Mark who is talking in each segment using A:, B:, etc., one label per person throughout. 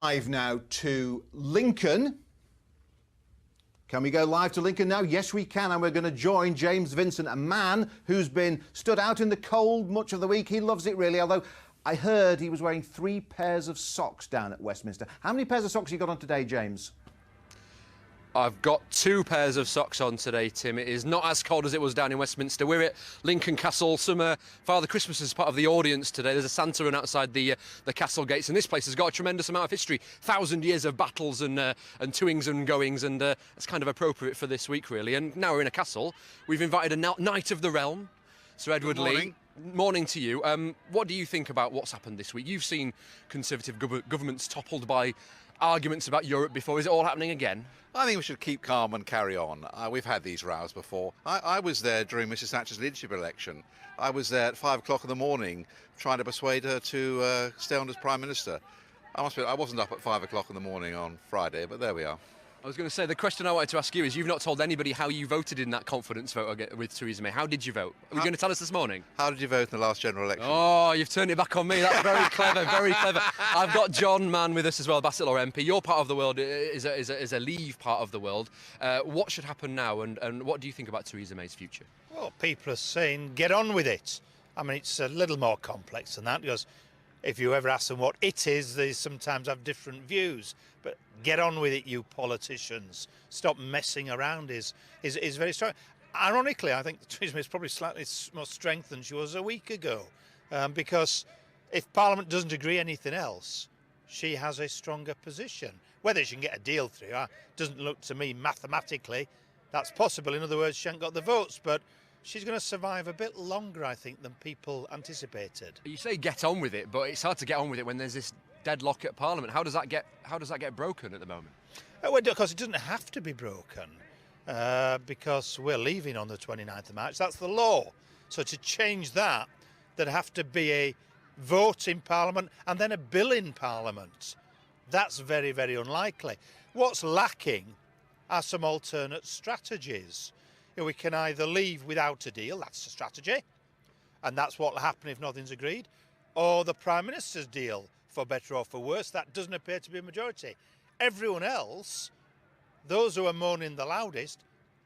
A: Live now to Lincoln. Can we go live to Lincoln now? Yes, we can, and we're going to join James Vincent, a man who's been stood out in the cold much of the week. He loves it, really, although I heard he was wearing 3 pairs of socks down at Westminster. How many pairs of socks you got on today, James?
B: I've got 2 pairs of socks on today, Tim. It is not as cold as it was down in Westminster. We're at Lincoln Castle. Father Christmas is part of the audience today. There's a Santa run outside the castle gates, and this place has got a tremendous amount of history. 1,000 years of battles and toings and goings, and it's kind of appropriate for this week, really. And now we're in a castle. We've invited a Knight of the Realm, Sir Edward Leigh. Morning to you. What do you think about what's happened this week? You've seen Conservative governments toppled by arguments about Europe before. Is it all happening again?
C: I think we should keep calm and carry on. We've had these rows before. I was there during Mrs Thatcher's leadership election. I was there at 5 o'clock in the morning trying to persuade her to stay on as Prime Minister. I must admit, I wasn't up at 5 o'clock in the morning on Friday, but there we are.
B: I was going to say, the question I wanted to ask you is, you've not told anybody how you voted in that confidence vote with Theresa May. How did you vote? Are you going to tell us this morning?
C: How did you vote in the last general election?
B: Oh, you've turned it back on me. That's very clever, very clever. I've got John Mann with us as well, Bassetlaw MP. Your part of the world is a Leave part of the world. What should happen now, and what do you think about Theresa May's future?
D: Well, people are saying get on with it. I mean, it's a little more complex than that, because if you ever ask them what it is, they sometimes have different views. But get on with it, you politicians. Stop messing around is very strong. Ironically, I think Theresa May is probably slightly more strength than she was a week ago, because if Parliament doesn't agree anything else, she has a stronger position. Whether she can get a deal through, doesn't look to me mathematically that's possible. In other words, she hasn't got the votes, but she's going to survive a bit longer, I think, than people anticipated.
B: You say get on with it, but it's hard to get on with it when there's this deadlock at Parliament. How does that get broken at the moment?
D: Well, because it doesn't have to be broken, because we're leaving on the 29th of March. That's the law. So to change that, there'd have to be a vote in Parliament and then a bill in Parliament. That's very, very unlikely. What's lacking are some alternate strategies. We can either leave without a deal, that's the strategy, and that's what will happen if nothing's agreed, or the Prime Minister's deal, for better or for worse. That doesn't appear to be a majority. Everyone else, those who are moaning the loudest,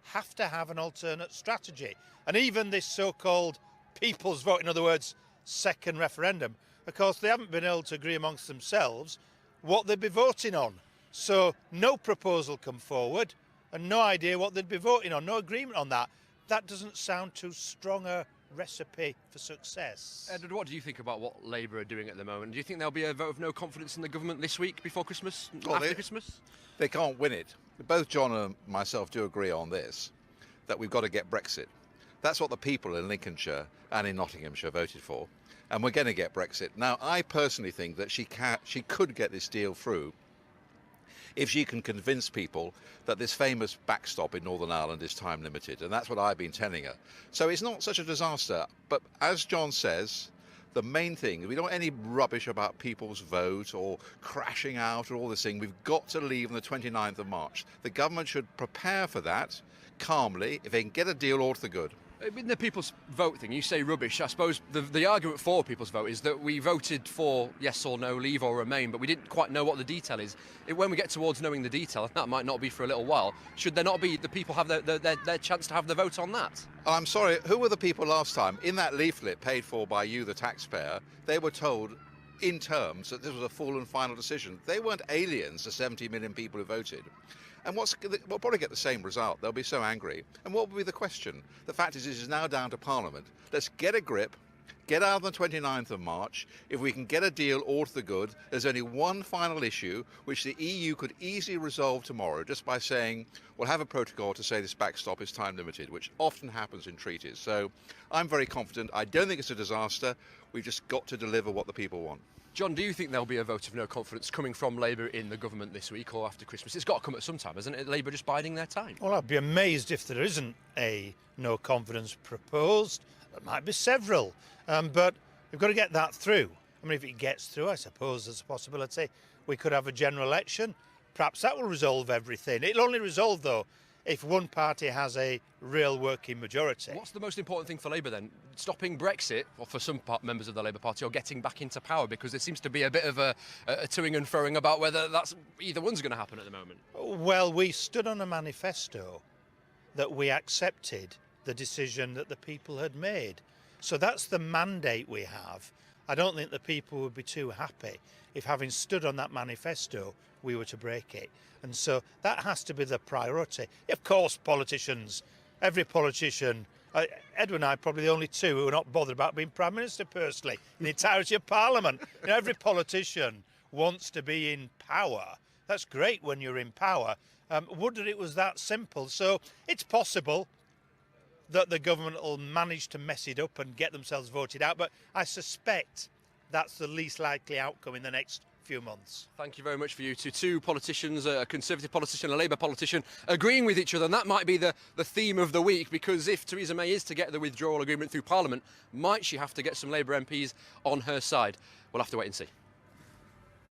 D: have to have an alternate strategy. And even this so-called people's vote, in other words, second referendum, of course, they haven't been able to agree amongst themselves what they'd be voting on. So no proposal come forward, and no idea what they'd be voting on, no agreement on that. That doesn't sound too strong a recipe for success.
B: Edward, what do you think about what Labour are doing at the moment? Do you think there'll be a vote of no confidence in the government this week, before Christmas, after Christmas?
C: They can't win it. Both John and myself do agree on this, that we've got to get Brexit. That's what the people in Lincolnshire and in Nottinghamshire voted for, and we're going to get Brexit. Now, I personally think that she could get this deal through if she can convince people that this famous backstop in Northern Ireland is time limited, and that's what I've been telling her. So it's not such a disaster, but as John says, the main thing, we don't want any rubbish about people's vote or crashing out or all this thing. We've got to leave on the 29th of March. The government should prepare for that calmly. If they can get a deal, all to the good.
B: In the people's vote thing, you say rubbish. I suppose the argument for people's vote is that we voted for yes or no, leave or remain, but we didn't quite know what the detail is. When we get towards knowing the detail, that might not be for a little while, should there not be the people have their chance to have the vote on that?
C: I'm sorry, who were the people last time? In that leaflet paid for by you, the taxpayer, they were told in terms that this was a full and final decision. They weren't aliens, the 70 million people who voted. And we'll probably get the same result. They'll be so angry. And what will be the question? The fact is, this is now down to Parliament. Let's get a grip, get out on the 29th of March. If we can get a deal, all to the good. There's only one final issue which the EU could easily resolve tomorrow just by saying, we'll have a protocol to say this backstop is time limited, which often happens in treaties. So I'm very confident. I don't think it's a disaster. We've just got to deliver what the people want.
B: John, do you think there'll be a vote of no confidence coming from Labour in the government this week or after Christmas? It's got to come at some time, hasn't it? Labour just biding their time.
D: Well, I'd be amazed if there isn't a no confidence proposed. There might be several, but we've got to get that through. I mean, if it gets through, I suppose there's a possibility we could have a general election. Perhaps that will resolve everything. It'll only resolve, though, if one party has a real working majority.
B: What's the most important thing for Labour then? Stopping Brexit, or for some members of the Labour Party, or getting back into power? Because there seems to be a bit of a toing and froing about whether that's either one's going to happen at the moment.
D: Well, we stood on a manifesto that we accepted the decision that the people had made. So that's the mandate we have. I don't think the people would be too happy if, having stood on that manifesto, we were to break it. And so that has to be the priority. Of course, politicians, every politician, Edward and I are probably the only two who are not bothered about being Prime Minister personally in the entirety of Parliament. You know, every politician wants to be in power. That's great when you're in power. Wondered it was that simple. So it's possible that the government will manage to mess it up and get themselves voted out, but I suspect that's the least likely outcome in the next few months.
B: Thank you very much for you two politicians, a Conservative politician, a Labour politician, agreeing with each other, and that might be the theme of the week, because if Theresa May is to get the withdrawal agreement through Parliament, might she have to get some Labour MPs on her side? We'll have to wait and see.